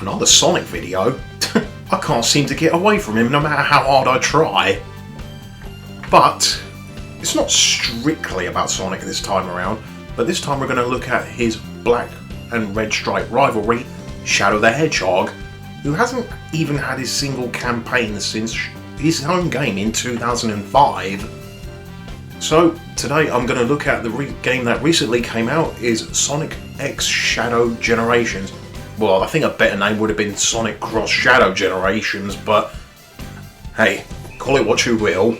another Sonic video. I can't seem to get away from him no matter how hard I try. But it's not strictly about Sonic this time around, but this time we're going to look at his black and red stripe rivalry, Shadow the Hedgehog, who hasn't even had his single campaign since his home game in 2005. So today I'm going to look at the game that recently came out, is Sonic X Shadow Generations. Well, I think a better name would have been Sonic Cross Shadow Generations, but hey, call it what you will.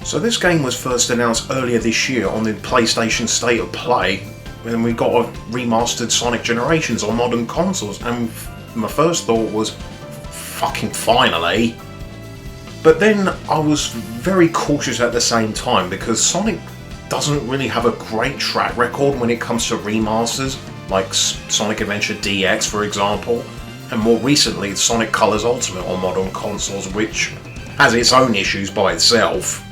So this game was first announced earlier this year on the PlayStation State of Play, and we got a remastered Sonic Generations on modern consoles, and my first thought was, fucking finally. But then I was very cautious at the same time, because Sonic doesn't really have a great track record when it comes to remasters, like Sonic Adventure DX for example, and more recently Sonic Colors Ultimate on modern consoles, which has its own issues by itself.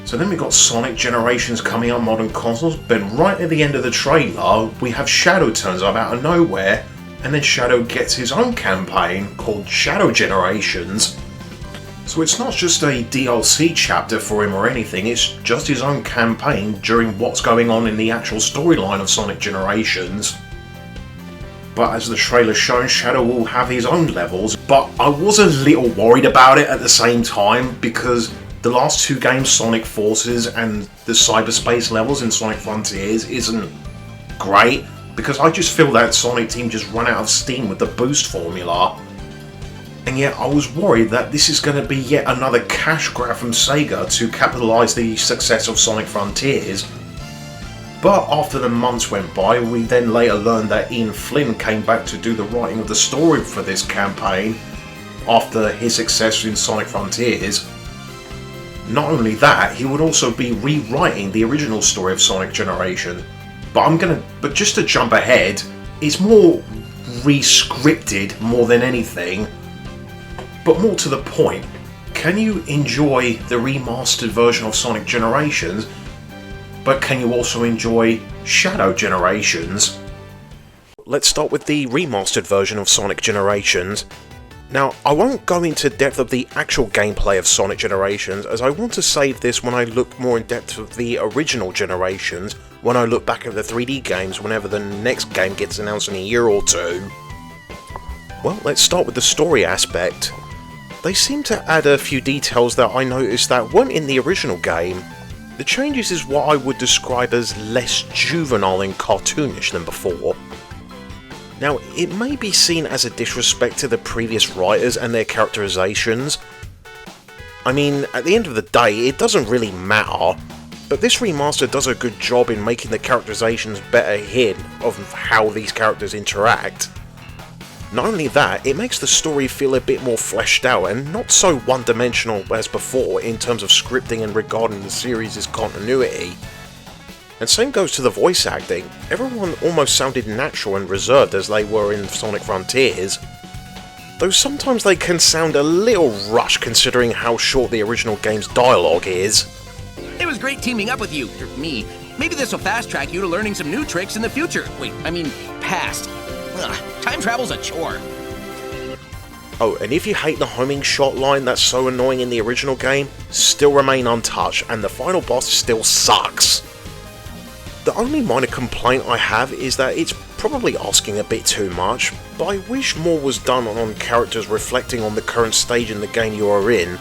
So then we got Sonic Generations coming on modern consoles, but right at the end of the trailer we have Shadow turns up out of nowhere, and then Shadow gets his own campaign called Shadow Generations. So it's not just a DLC chapter for him or anything, it's just his own campaign during what's going on in the actual storyline of Sonic Generations. But as the trailer shown, Shadow will have his own levels, but I was a little worried about it at the same time, because the last two games, Sonic Forces and the cyberspace levels in Sonic Frontiers, isn't great, because I just feel that Sonic Team just run out of steam with the boost formula. And yet I was worried that this is going to be yet another cash grab from SEGA to capitalise the success of Sonic Frontiers. But after the months went by, we then later learned that Ian Flynn came back to do the writing of the story for this campaign after his success in Sonic Frontiers. Not only that, he would also be rewriting the original story of Sonic Generations. But just to jump ahead, it's more re-scripted more than anything. But more to the point, can you enjoy the remastered version of Sonic Generations, but can you also enjoy Shadow Generations? Let's start with the remastered version of Sonic Generations. Now, I won't go into depth of the actual gameplay of Sonic Generations, as I want to save this when I look more in depth of the original Generations, when I look back at the 3D games whenever the next game gets announced in a year or two. Well, let's start with the story aspect. They seem to add a few details that I noticed that weren't in the original game. The changes is what I would describe as less juvenile and cartoonish than before. Now, it may be seen as a disrespect to the previous writers and their characterizations. I mean, at the end of the day, it doesn't really matter, but this remaster does a good job in making the characterizations better here of how these characters interact. Not only that, it makes the story feel a bit more fleshed out and not so one-dimensional as before in terms of scripting and regarding the series' continuity. And same goes to the voice acting. Everyone almost sounded natural and reserved as they were in Sonic Frontiers, though sometimes they can sound a little rushed considering how short the original game's dialogue is. It was great teaming up with you, or me. Maybe this will fast-track you to learning some new tricks in the future. Wait, I mean, past. Ugh, time travel's a chore. Oh, and if you hate the homing shot line that's so annoying in the original game, still remain untouched, and the final boss still sucks. The only minor complaint I have is that it's probably asking a bit too much, but I wish more was done on characters reflecting on the current stage in the game you are in.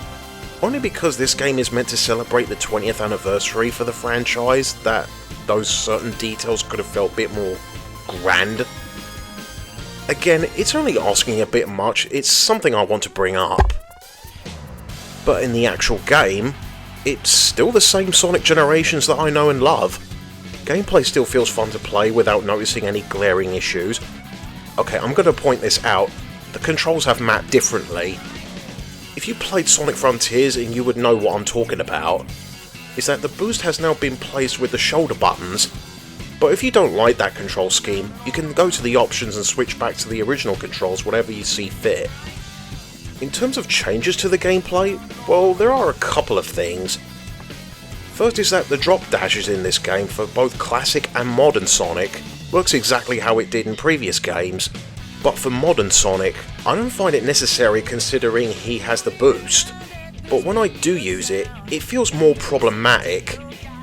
Only because this game is meant to celebrate the 20th anniversary for the franchise, that those certain details could have felt a bit more grand. Again, it's only asking a bit much, it's something I want to bring up. But in the actual game, it's still the same Sonic Generations that I know and love. Gameplay still feels fun to play without noticing any glaring issues. Okay, I'm going to point this out, the controls have mapped differently. If you played Sonic Frontiers, and you would know what I'm talking about, is that the boost has now been placed with the shoulder buttons. But if you don't like that control scheme, you can go to the options and switch back to the original controls whatever you see fit. In terms of changes to the gameplay, well, there are a couple of things. First is that the drop dashes in this game for both classic and modern Sonic works exactly how it did in previous games, But for modern Sonic, I don't find it necessary considering he has the boost. But when I do use it, it feels more problematic.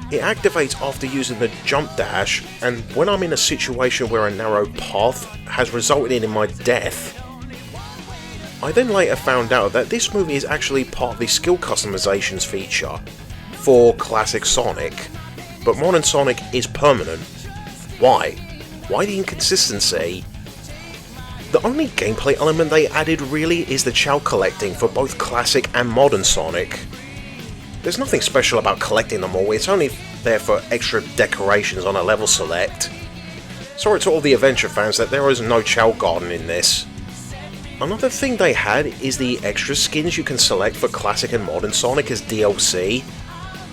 It activates after using the jump dash, and when I'm in a situation where a narrow path has resulted in my death. I then later found out that this move is actually part of the skill customizations feature for classic Sonic, but modern Sonic is permanent. Why? Why the inconsistency? The only gameplay element they added really is the chow collecting for both classic and modern Sonic. There's nothing special about collecting them all, it's only there for extra decorations on a level select. Sorry to all the adventure fans that there is no chow garden in this. Another thing they had is the extra skins you can select for classic and modern Sonic as DLC.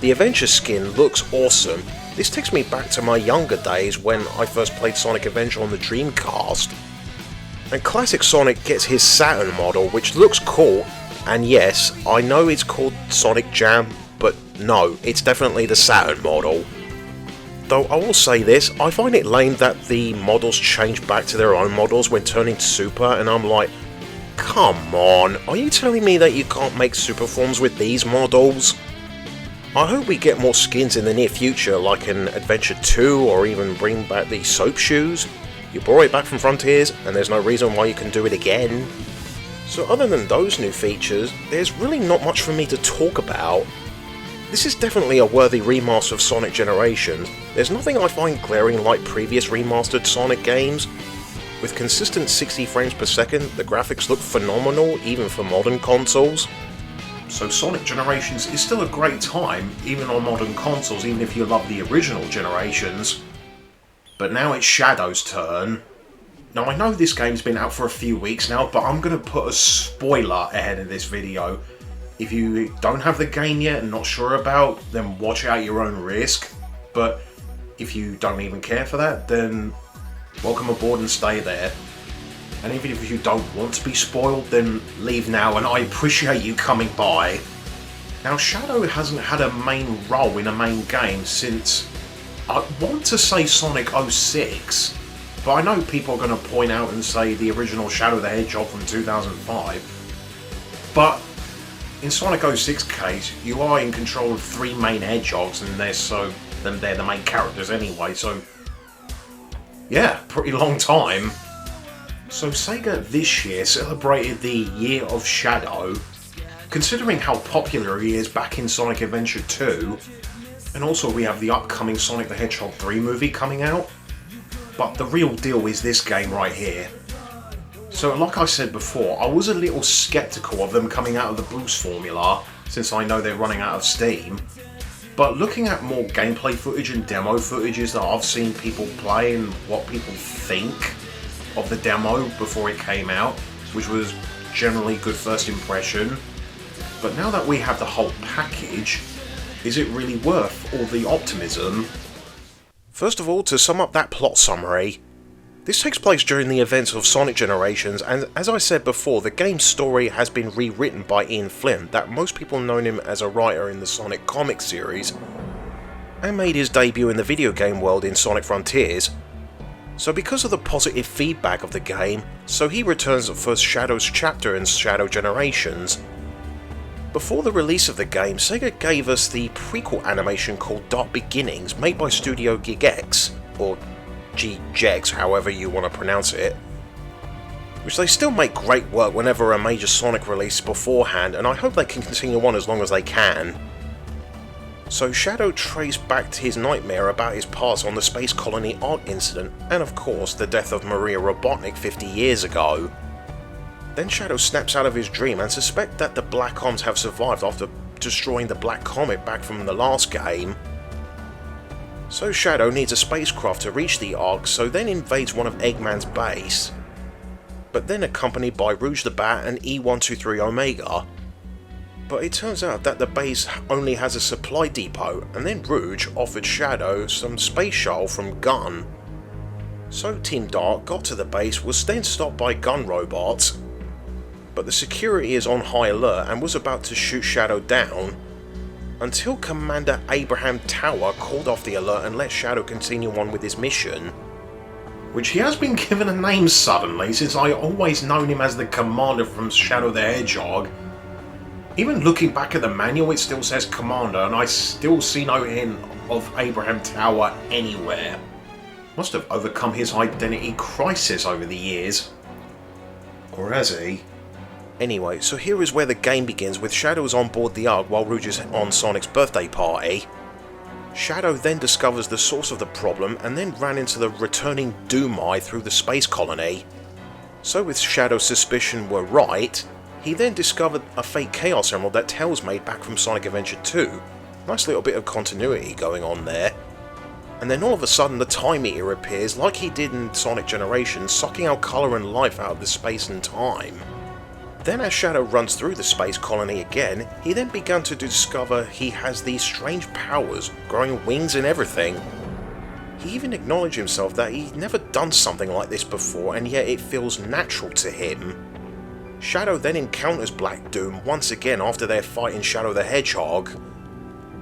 The adventure skin looks awesome. This takes me back to my younger days when I first played Sonic Adventure on the Dreamcast. And classic Sonic gets his Saturn model, which looks cool, and yes, I know it's called Sonic Jam, but no, it's definitely the Saturn model. Though I will say this, I find it lame that the models change back to their own models when turning Super, and I'm like, come on, are you telling me that you can't make Super forms with these models? I hope we get more skins in the near future, like in Adventure 2, or even bring back the soap shoes. You brought it back from Frontiers, and there's no reason why you can do it again. So other than those new features, there's really not much for me to talk about. This is definitely a worthy remaster of Sonic Generations. There's nothing I find glaring like previous remastered Sonic games. With consistent 60 frames per second, the graphics look phenomenal even for modern consoles. So Sonic Generations is still a great time, even on modern consoles, even if you love the original generations. But now it's Shadow's turn. Now I know this game's been out for a few weeks now, but I'm going to put a spoiler ahead of this video. If you don't have the game yet and not sure about, then watch it at your own risk. But if you don't even care for that, then welcome aboard and stay there. And even if you don't want to be spoiled, then leave now, and I appreciate you coming by. Now Shadow hasn't had a main role in a main game since, I want to say Sonic 06, but I know people are going to point out and say the original Shadow the Hedgehog from 2005. But in Sonic 06 case, you are in control of 3 main hedgehogs, and they're the main characters anyway, so yeah, pretty long time. So Sega this year celebrated the Year of Shadow, considering how popular he is back in Sonic Adventure 2, and also we have the upcoming Sonic the Hedgehog 3 movie coming out. But the real deal is this game right here. So like I said before, I was a little skeptical of them coming out of the boost formula, since I know they're running out of steam. But looking at more gameplay footage and demo footages that I've seen people play and what people think of the demo before it came out, which was generally good first impression. But now that we have the whole package, is it really worth all the optimism? First of all, to sum up that plot summary, this takes place during the events of Sonic Generations, and as I said before, the game's story has been rewritten by Ian Flynn, that most people know him as a writer in the Sonic comic series, and made his debut in the video game world in Sonic Frontiers. So because of the positive feedback of the game, so he returns for Shadow's chapter in Shadow Generations. Before the release of the game, Sega gave us the prequel animation called Dark Beginnings, made by Studio Gigex, or G-Gex, however you want to pronounce it, which they still make great work whenever a major Sonic release beforehand, and I hope they can continue on as long as they can. So Shadow traced back to his nightmare about his past on the Space Colony Ark incident, and of course the death of Maria Robotnik 50 years ago. Then Shadow snaps out of his dream and suspects that the Black Oms have survived after destroying the Black Comet back from the last game. So Shadow needs a spacecraft to reach the Ark, so then invades one of Eggman's base, but then accompanied by Rouge the Bat and E123 Omega. But it turns out that the base only has a supply depot, and then Rouge offered Shadow some space shuttle from Gun. So Team Dark got to the base, was then stopped by gun robots, but the security is on high alert and was about to shoot Shadow down, until Commander Abraham Tower called off the alert and let Shadow continue on with his mission. which he has been given a name suddenly, since I always known him as the commander from Shadow the Hedgehog. Even looking back at the manual, it still says commander, and I still see no hint of Abraham Tower anywhere. Must have overcome his identity crisis over the years. Or has he? Anyway, so here is where the game begins, with Shadows on board the Ark while Rouge is on Sonic's birthday party. Shadow then discovers the source of the problem and then ran into the returning Doom Eye through the space colony. So with Shadow's suspicion were right, he then discovered a fake Chaos Emerald that Tails made back from Sonic Adventure 2. Nice little bit of continuity going on there. And then all of a sudden the Time Eater appears like he did in Sonic Generations, sucking out colour and life out of the space and time. Then as Shadow runs through the space colony again, he then began to discover he has these strange powers, growing wings and everything. He even acknowledged himself that he'd never done something like this before, and yet it feels natural to him. Shadow then encounters Black Doom once again after their fight in Shadow the Hedgehog.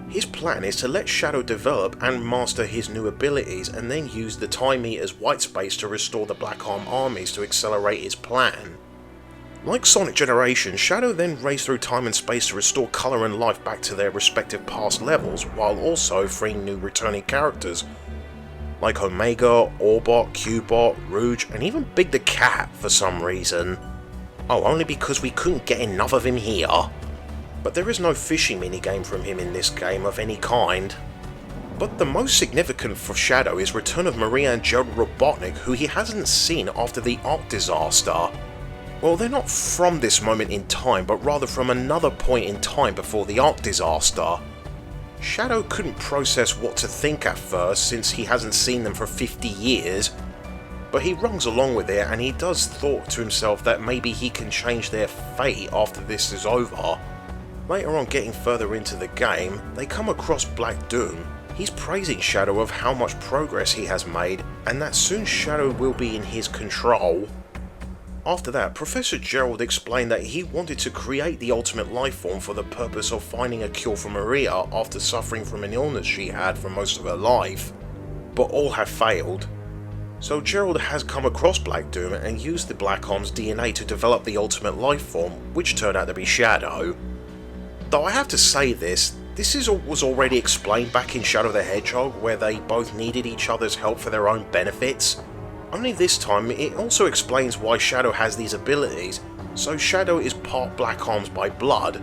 His plan is to let Shadow develop and master his new abilities and then use the Time Eater's white space to restore the Black Arm armies to accelerate his plan. Like Sonic Generations, Shadow then raced through time and space to restore colour and life back to their respective past levels, while also freeing new returning characters like Omega, Orbot, Cubot, Rouge, and even Big the Cat for some reason. Oh, only because we couldn't get enough of him here. But there is no fishing minigame from him in this game of any kind. But the most significant for Shadow is return of Maria and Gerald Robotnik, who he hasn't seen after the Ark disaster. Well, they're not from this moment in time, but rather from another point in time before the Ark disaster. Shadow couldn't process what to think at first, since he hasn't seen them for 50 years, but he runs along with it, and he does thought to himself that maybe he can change their fate after this is over. Later on, getting further into the game, they come across Black Doom. He's praising Shadow of how much progress he has made, and that soon Shadow will be in his control. After that, Professor Gerald explained that he wanted to create the ultimate life form for the purpose of finding a cure for Maria after suffering from an illness she had for most of her life, but all have failed. So Gerald has come across Black Doom and used the Black Arm's DNA to develop the ultimate life form, which turned out to be Shadow. Though I have to say this was already explained back in Shadow the Hedgehog, where they both needed each other's help for their own benefits. Only this time, it also explains why Shadow has these abilities. So Shadow is part Black Arms by blood,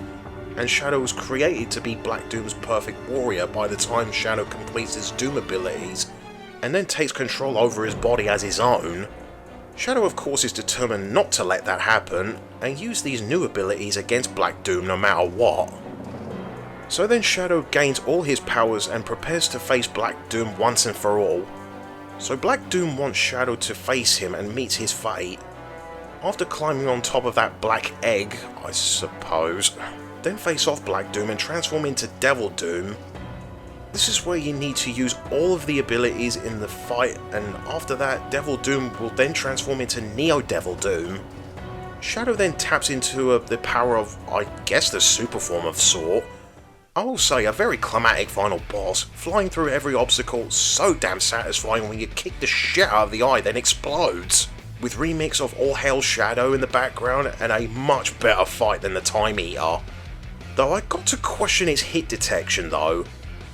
and Shadow was created to be Black Doom's perfect warrior by the time Shadow completes his Doom abilities, and then takes control over his body as his own. Shadow of course is determined not to let that happen, and use these new abilities against Black Doom no matter what. So then Shadow gains all his powers and prepares to face Black Doom once and for all. So Black Doom wants Shadow to face him and meet his fate. After climbing on top of that black egg, I suppose, then face off Black Doom and transform into Devil Doom. This is where you need to use all of the abilities in the fight, and after that, Devil Doom will then transform into Neo Devil Doom. Shadow then taps into the power of, I guess, the super form of sort. I will say, a very climatic final boss, flying through every obstacle, so damn satisfying when you kick the shit out of the eye then explodes, with remix of All Hail Shadow in the background and a much better fight than the Time Eater. Though I got to question its hit detection though.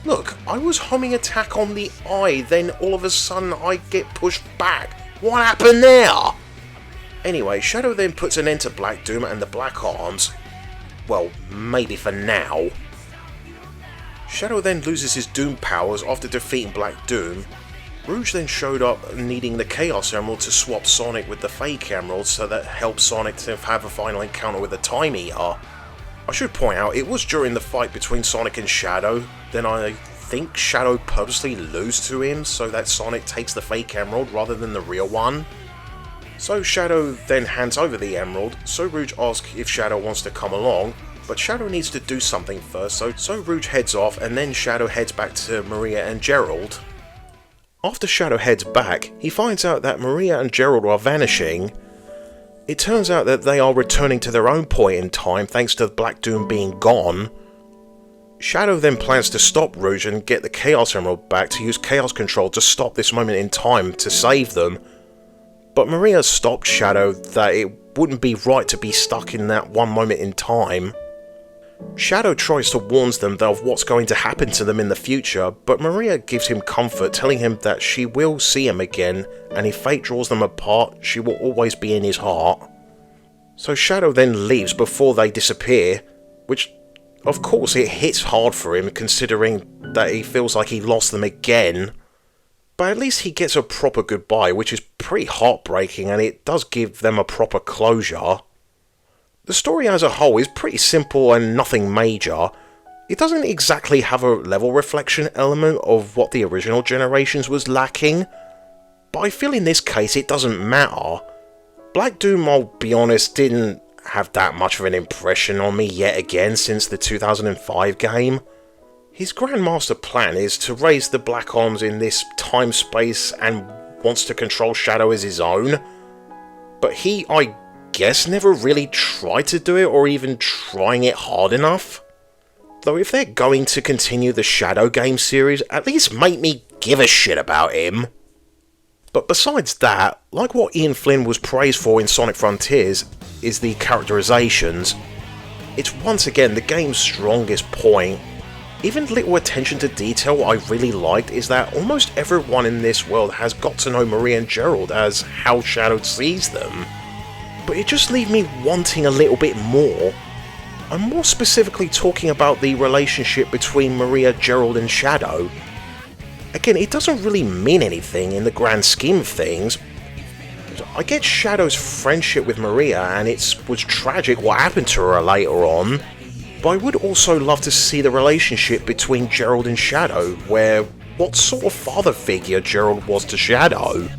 Look, I was humming attack on the eye, then all of a sudden I get pushed back. What happened there? Anyway, Shadow then puts an end to Black Doom and the Black Arms. Well, maybe for now. Shadow then loses his Doom powers after defeating Black Doom. Rouge then showed up needing the Chaos Emerald to swap Sonic with the Fake Emerald, so that helps Sonic to have a final encounter with the Time Eater. I should point out, it was during the fight between Sonic and Shadow, then I think Shadow purposely loses to him so that Sonic takes the Fake Emerald rather than the real one. So Shadow then hands over the Emerald, so Rouge asks if Shadow wants to come along, but Shadow needs to do something first, so Rouge heads off, and then Shadow heads back to Maria and Gerald. After Shadow heads back, he finds out that Maria and Gerald are vanishing. It turns out that they are returning to their own point in time thanks to Black Doom being gone. Shadow then plans to stop Rouge and get the Chaos Emerald back to use Chaos Control to stop this moment in time to save them, But Maria stopped Shadow that it wouldn't be right to be stuck in that one moment in time. Shadow tries to warn them of what's going to happen to them in the future, but Maria gives him comfort, telling him that she will see him again, and if fate draws them apart, she will always be in his heart. So Shadow then leaves before they disappear, which of course it hits hard for him considering that he feels like he lost them again. But at least he gets a proper goodbye, which is pretty heartbreaking, and it does give them a proper closure. The story as a whole is pretty simple and nothing major. It doesn't exactly have a level reflection element of what the original generations was lacking, but I feel in this case it doesn't matter. Black Doom, I'll be honest, didn't have that much of an impression on me yet again since the 2005 game. His grand master plan is to raise the Black Arms in this time-space and wants to control Shadow as his own, but he, I guess, never really tried to do it or even trying it hard enough. Though if they're going to continue the Shadow game series, at least make me give a shit about him. But besides that, like what Ian Flynn was praised for in Sonic Frontiers, is the characterizations. It's once again the game's strongest point. Even little attention to detail I really liked is that almost everyone in this world has got to know Maria and Gerald as how Shadow sees them. But it just leaves me wanting a little bit more. I'm more specifically talking about the relationship between Maria, Gerald and Shadow. Again, it doesn't really mean anything in the grand scheme of things. I get Shadow's friendship with Maria, and it was tragic what happened to her later on, but I would also love to see the relationship between Gerald and Shadow, where what sort of father figure Gerald was to Shadow.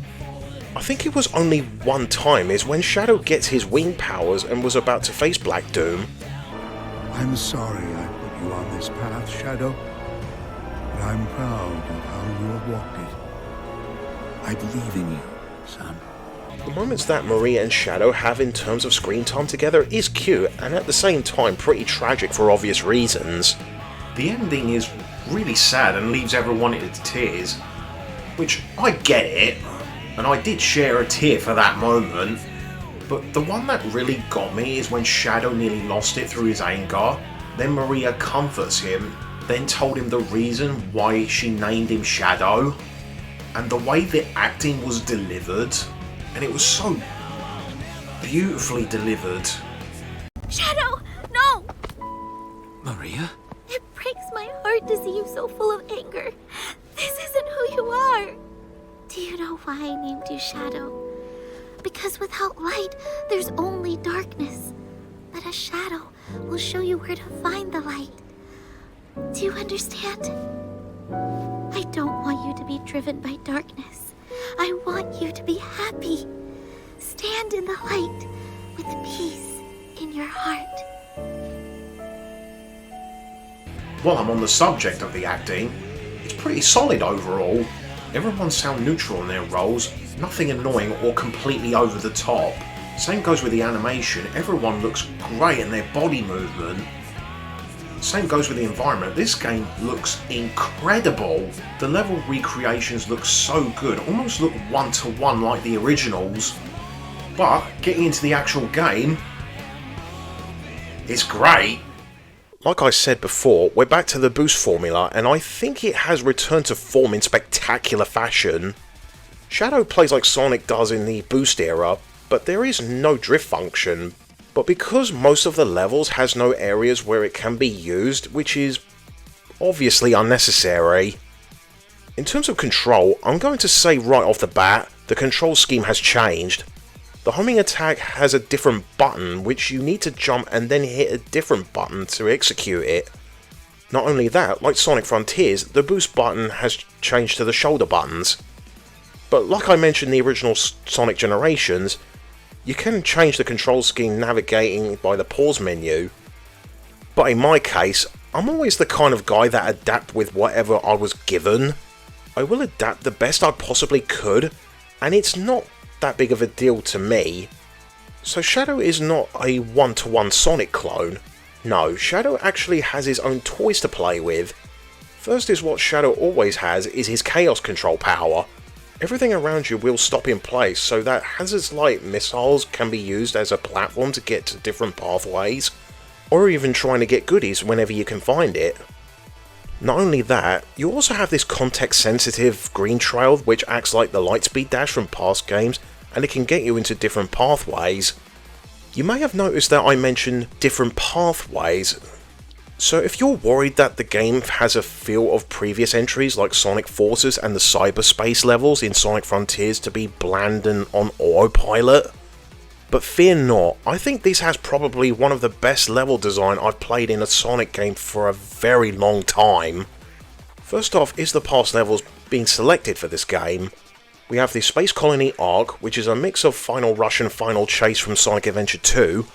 I think it was only one time is when Shadow gets his wing powers and was about to face Black Doom. I'm sorry I put you on this path, Shadow, but I'm proud of how you have walked it. I believe in you, son. The moments that Maria and Shadow have in terms of screen time together is cute, and at the same time pretty tragic for obvious reasons. The ending is really sad and leaves everyone in tears, which I get it, and I did share a tear for that moment, but the one that really got me is when Shadow nearly lost it through his anger. Then Maria comforts him, then told him the reason why she named him Shadow, and the way the acting was delivered, and it was so beautifully delivered. Shadow, no! Maria? It breaks my heart to see you so full of anger. This isn't who you are. Do you know why I named you Shadow? Because without light, there's only darkness. But a shadow will show you where to find the light. Do you understand? I don't want you to be driven by darkness. I want you to be happy. Stand in the light with peace in your heart. While I'm on the subject of the acting, it's pretty solid overall. Everyone sound neutral in their roles, nothing annoying or completely over the top. Same goes with the animation, everyone looks great in their body movement. Same goes with the environment, this game looks incredible. The level recreations look so good, almost look one-to-one like the originals. But getting into the actual game, it's great. Like I said before, we're back to the boost formula, and I think it has returned to form in spectacular fashion. Shadow plays like Sonic does in the boost era, but there is no drift function. But because most of the levels has no areas where it can be used, which is obviously unnecessary. In terms of control, I'm going to say right off the bat, the control scheme has changed. The homing attack has a different button, which you need to jump and then hit a different button to execute it. Not only that, like Sonic Frontiers, the boost button has changed to the shoulder buttons. But like I mentioned in the original Sonic generations, you can change the control scheme navigating by the pause menu. But in my case, I'm always the kind of guy that adapt with whatever I was given. I will adapt the best I possibly could, and it's not that big of a deal to me. So Shadow is not a one-to-one Sonic clone. No, Shadow actually has his own toys to play with. First is what Shadow always has, is his Chaos Control power. Everything around you will stop in place so that hazards like missiles can be used as a platform to get to different pathways, or even trying to get goodies whenever you can find it. Not only that, you also have this context sensitive green trail which acts like the lightspeed dash from past games, and it can get you into different pathways. You may have noticed that I mentioned different pathways. So if you're worried that the game has a feel of previous entries like Sonic Forces and the cyberspace levels in Sonic Frontiers to be bland and on autopilot, but fear not, I think this has probably one of the best level design I've played in a Sonic game for a very long time. First off is the past levels being selected for this game. We have the Space Colony Arc, which is a mix of Final Rush and Final Chase from Sonic Adventure 2,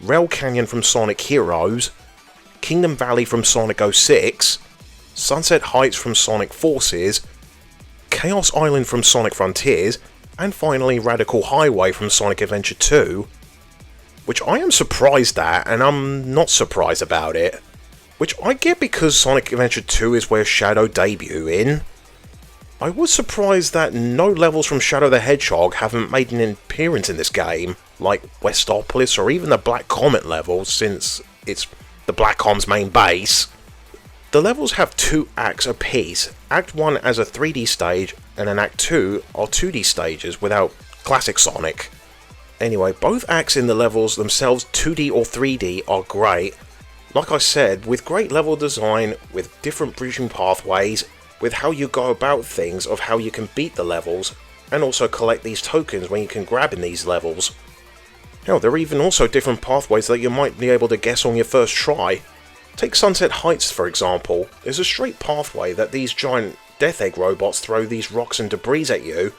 Rail Canyon from Sonic Heroes, Kingdom Valley from Sonic 06, Sunset Heights from Sonic Forces, Chaos Island from Sonic Frontiers, and finally Radical Highway from Sonic Adventure 2, which I am surprised at, and I'm not surprised about it, which I get because Sonic Adventure 2 is where Shadow debuted in. I was surprised that no levels from Shadow the Hedgehog haven't made an appearance in this game, like Westopolis or even the Black Comet levels, since it's the Black Com's main base. The levels have 2 acts apiece, Act 1 as a 3D stage, and an Act 2 are 2D stages without classic Sonic. Anyway, both acts in the levels themselves, 2D or 3D, are great. Like I said, with great level design, with different bridging pathways, with how you go about things of how you can beat the levels, and also collect these tokens when you can grab in these levels. Hell, there are even also different pathways that you might be able to guess on your first try. Take Sunset Heights for example. There's a straight pathway that these giant Death Egg robots throw these rocks and debris at you,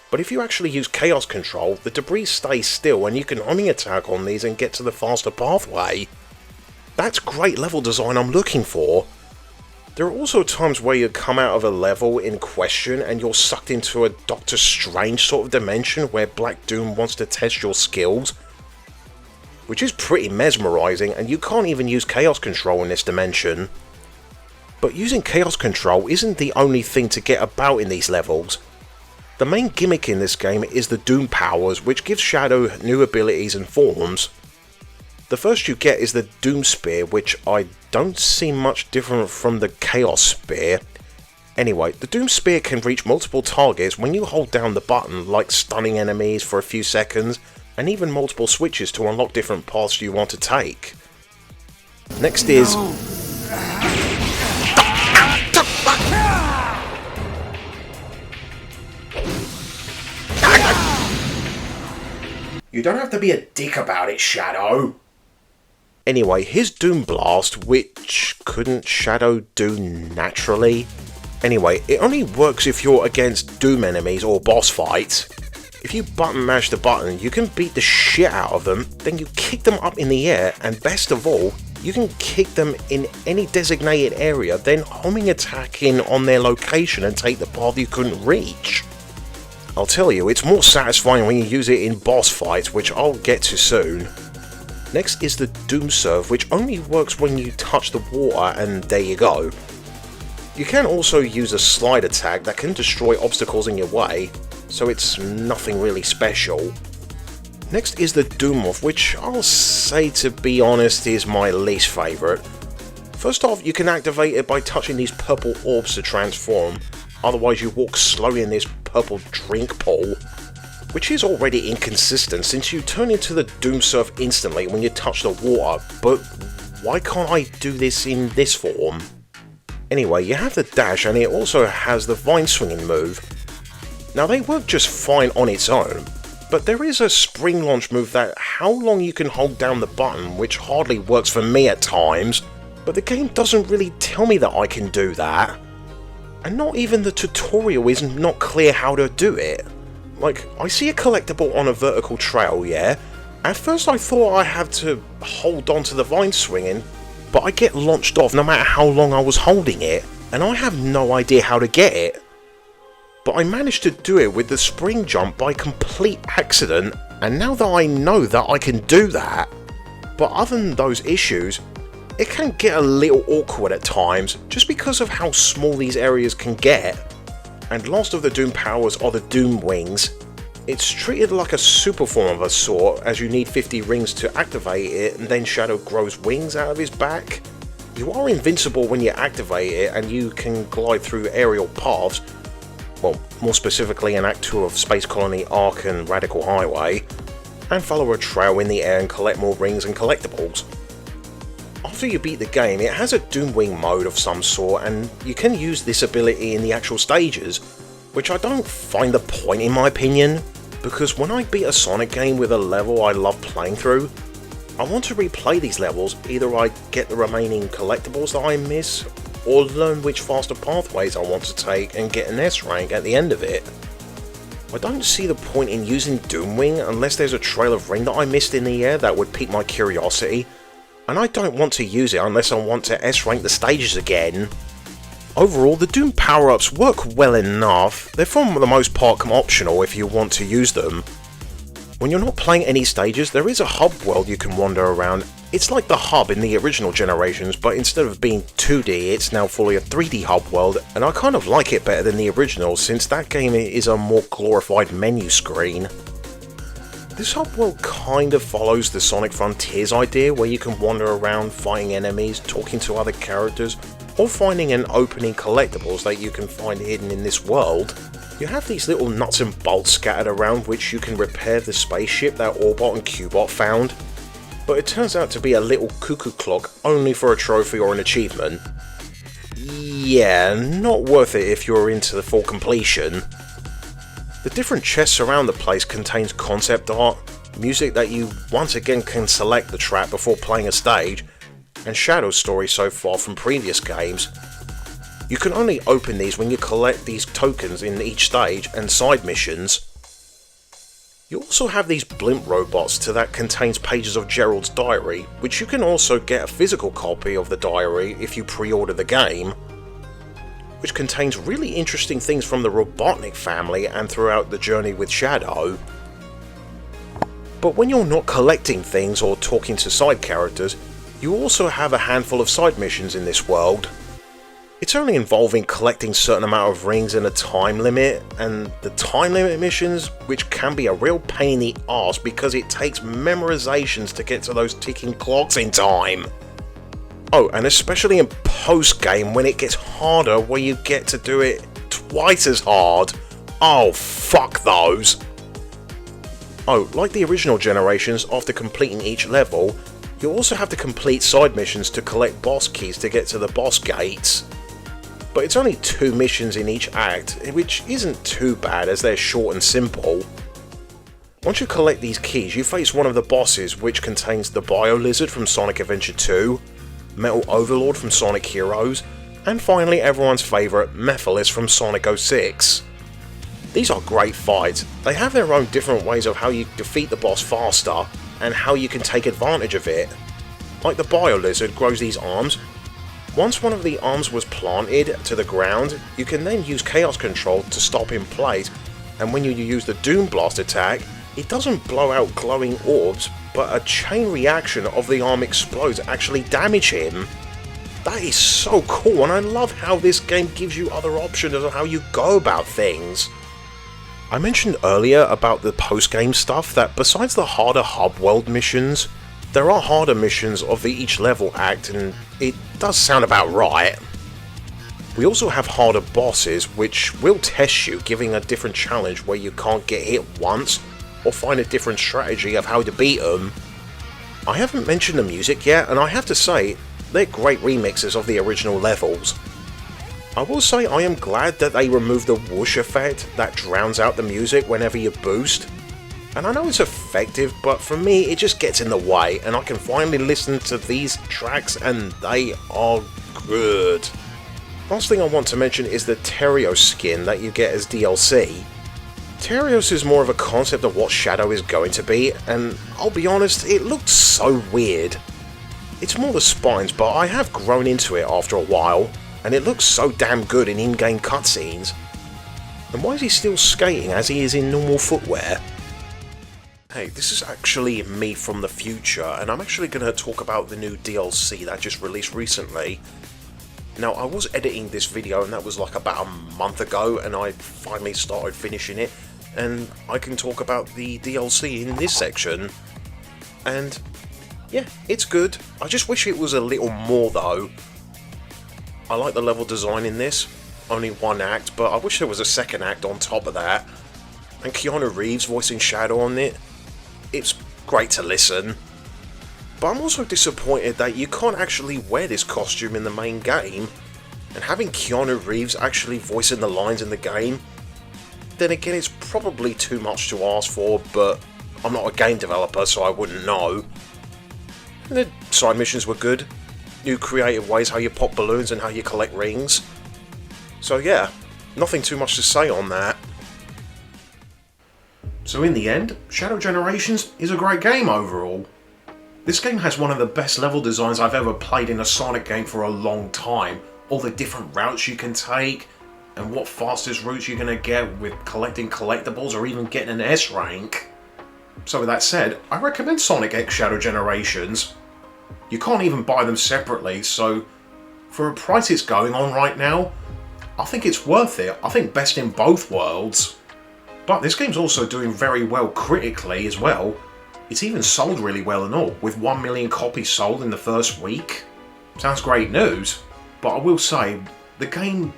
but if you actually use Chaos Control, the debris stays still and you can homing attack on these and get to the faster pathway. That's great level design I'm looking for. There are also times where you come out of a level in question and you're sucked into a Doctor Strange sort of dimension where Black Doom wants to test your skills, which is pretty mesmerising, and you can't even use Chaos Control in this dimension. But using Chaos Control isn't the only thing to get about in these levels. The main gimmick in this game is the Doom powers, which gives Shadow new abilities and forms. The first you get is the Doom Spear, which I don't see much different from the Chaos Spear. Anyway, the Doom Spear can reach multiple targets when you hold down the button, like stunning enemies for a few seconds, and even multiple switches to unlock different paths you want to take. Next is... You don't have to be a dick about it, Shadow. Anyway, his Doom Blast, which couldn't Shadow do naturally? Anyway, it only works if you're against Doom enemies or boss fights. If you button mash the button, you can beat the shit out of them, then you kick them up in the air, and best of all, you can kick them in any designated area, then homing attack in on their location and take the path you couldn't reach. I'll tell you, it's more satisfying when you use it in boss fights, which I'll get to soon. Next is the Doom Serve, which only works when you touch the water, and there you go. You can also use a slide attack that can destroy obstacles in your way, so it's nothing really special. Next is the Doom Morph, which I'll say, to be honest, is my least favourite. First off, you can activate it by touching these purple orbs to transform, otherwise you walk slowly in this purple drink pool, which is already inconsistent since you turn into the Doom Surf instantly when you touch the water, but why can't I do this in this form? Anyway, you have the dash, and it also has the vine swinging move. Now they work just fine on its own, but there is a spring launch move that how long you can hold down the button, which hardly works for me at times, but the game doesn't really tell me that I can do that. And not even the tutorial is not clear how to do it. Like, I see a collectible on a vertical trail, yeah? At first I thought I had to hold on to the vine swinging, but I get launched off no matter how long I was holding it, and I have no idea how to get it. But I managed to do it with the spring jump by complete accident, and now that I know that I can do that. But other than those issues, it can get a little awkward at times, just because of how small these areas can get. and last of the Doom powers are the Doom Wings. It's treated like a super form of a sort, as you need 50 rings to activate it, and then Shadow grows wings out of his back. You are invincible when you activate it, and you can glide through aerial paths, well, more specifically in Act 2 of Space Colony Arc and Radical Highway, and follow a trail in the air and collect more rings and collectibles. After you beat the game, it has a Doomwing mode of some sort, and you can use this ability in the actual stages, which I don't find the point in my opinion, because when I beat a Sonic game with a level I love playing through, I want to replay these levels. Either I get the remaining collectibles that I miss, or learn which faster pathways I want to take and get an S rank at the end of it. I don't see the point in using Doomwing unless there's a trail of ring that I missed in the air that would pique my curiosity, and I don't want to use it unless I want to S rank the stages again. Overall, the Doom power-ups work well enough. They're for the most part optional if you want to use them. When you're not playing any stages, there is a hub world you can wander around. It's like the hub in the original generations, but instead of being 2D, it's now fully a 3D hub world, and I kind of like it better than the original since that game is a more glorified menu screen. This hub world kind of follows the Sonic Frontiers idea, where you can wander around fighting enemies, talking to other characters, or finding and opening collectibles that you can find hidden in this world. You have these little nuts and bolts scattered around which you can repair the spaceship that Orbot and Cubot found, but it turns out to be a little cuckoo clock only for a trophy or an achievement. Yeah, not worth it if you're into the full completion. The different chests around the place contains concept art, music that you once again can select the track before playing a stage, and Shadow's story so far from previous games. You can only open these when you collect these tokens in each stage and side missions. You also have these blimp robots that contains pages of Gerald's diary, which you can also get a physical copy of the diary if you pre-order the game, which contains really interesting things from the Robotnik family and throughout the journey with Shadow. But when you're not collecting things or talking to side characters, you also have a handful of side missions in this world. It's only involving collecting a certain amount of rings and a time limit, and the time limit missions, which can be a real pain in the arse because it takes memorizations to get to those ticking clocks in time. Oh, and especially in post-game when it gets harder where you get to do it twice as hard. Oh, fuck those. Oh, like the original generations, after completing each level, you also have to complete side missions to collect boss keys to get to the boss gates. But it's only 2 missions in each act, which isn't too bad as they're short and simple. Once you collect these keys, you face one of the bosses, which contains the Bio Lizard from Sonic Adventure 2, Metal Overlord from Sonic Heroes, and finally everyone's favourite, Mephiles from Sonic 06. These are great fights. They have their own different ways of how you defeat the boss faster, and how you can take advantage of it. Like the Bio Lizard grows these arms. Once one of the arms was planted to the ground, you can then use Chaos Control to stop in place, and when you use the Doom Blast attack, it doesn't blow out glowing orbs, but a chain reaction of the arm explodes actually damage him. That is so cool, and I love how this game gives you other options of how you go about things. I mentioned earlier about the post-game stuff that besides the harder hub world missions, there are harder missions of each level act, and it does sound about right. We also have harder bosses which will test you, giving a different challenge where you can't get hit once or find a different strategy of how to beat them. I haven't mentioned the music yet, and I have to say, they're great remixes of the original levels. I will say I am glad that they removed the whoosh effect that drowns out the music whenever you boost. And I know it's effective, but for me it just gets in the way, and I can finally listen to these tracks and they are good. Last thing I want to mention is the Terios skin that you get as DLC. Terios is more of a concept of what Shadow is going to be, and I'll be honest, it looked so weird. It's more the spines, but I have grown into it after a while, and it looks so damn good in in-game cutscenes. And why is he still skating as he is in normal footwear? Hey, this is actually me from the future, and I'm actually going to talk about the new DLC that just released recently. Now, I was editing this video, and that was like about a month ago, and I finally started finishing it, and I can talk about the DLC in this section. And yeah, it's good. I just wish it was a little more though. I like the level design in this. Only one act, but I wish there was a second act on top of that. And Keanu Reeves voicing Shadow on it. It's great to listen. But I'm also disappointed that you can't actually wear this costume in the main game. And having Keanu Reeves actually voicing the lines in the game, then again, it's probably too much to ask for, but I'm not a game developer, so I wouldn't know. The side missions were good. New creative ways how you pop balloons and how you collect rings. So yeah, nothing too much to say on that. So in the end, Shadow Generations is a great game overall. This game has one of the best level designs I've ever played in a Sonic game for a long time. All the different routes you can take, and what fastest routes you're going to get with collecting collectibles or even getting an S rank. So with that said, I recommend Sonic X Shadow Generations. You can't even buy them separately, so for a price it's going on right now, I think it's worth it. I think best in both worlds. But this game's also doing very well critically as well. It's even sold really well and all, with 1 million copies sold in the first week. Sounds great news, but I will say, the game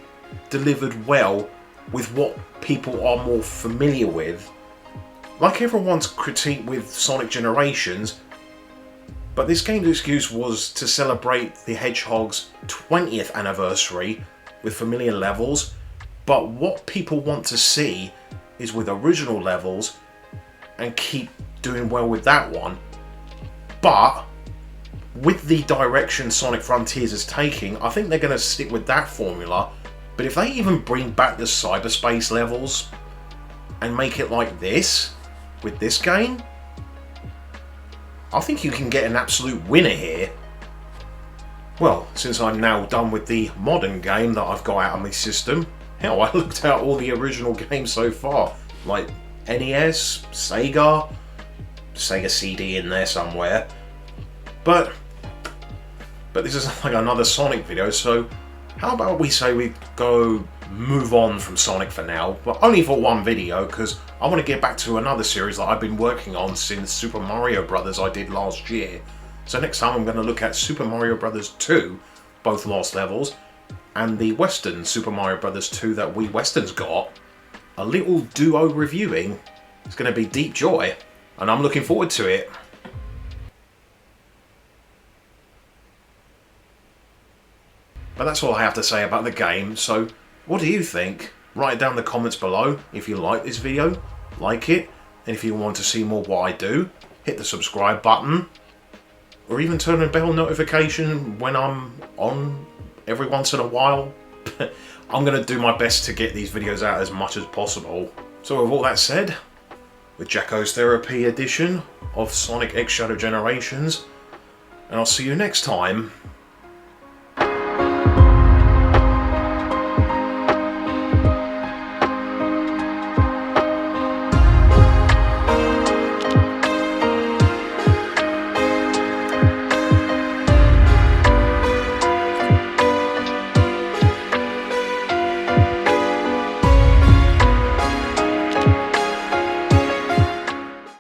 delivered well with what people are more familiar with. Like everyone's critique with Sonic Generations, but this game's excuse was to celebrate the Hedgehog's 20th anniversary with familiar levels, but what people want to see is with original levels and keep doing well with that one. But with the direction Sonic Frontiers is taking, I think they're going to stick with that formula. But if they even bring back the cyberspace levels and make it like this with this game, I think you can get an absolute winner here. Well, since I'm now done with the modern game that I've got out of my system, hell, I looked at all the original games so far, like NES, SEGA CD in there somewhere. But this is like another Sonic video, so how about we say we go move on from Sonic for now, but only for one video, because I want to get back to another series that I've been working on since Super Mario Brothers I did last year. So next time I'm going to look at Super Mario Brothers 2, both lost levels, and the Western Super Mario Brothers 2 that we Westerns got. A little duo reviewing. It's going to be deep joy, and I'm looking forward to it. But that's all I have to say about the game, so what do you think? Write it down in the comments below. If you like this video, like it, and if you want to see more what I do, hit the subscribe button, or even turn on bell notification when I'm on every once in a while. I'm going to do my best to get these videos out as much as possible. So with all that said, with Jacko's Therapy edition of Sonic X Shadow Generations, and I'll see you next time.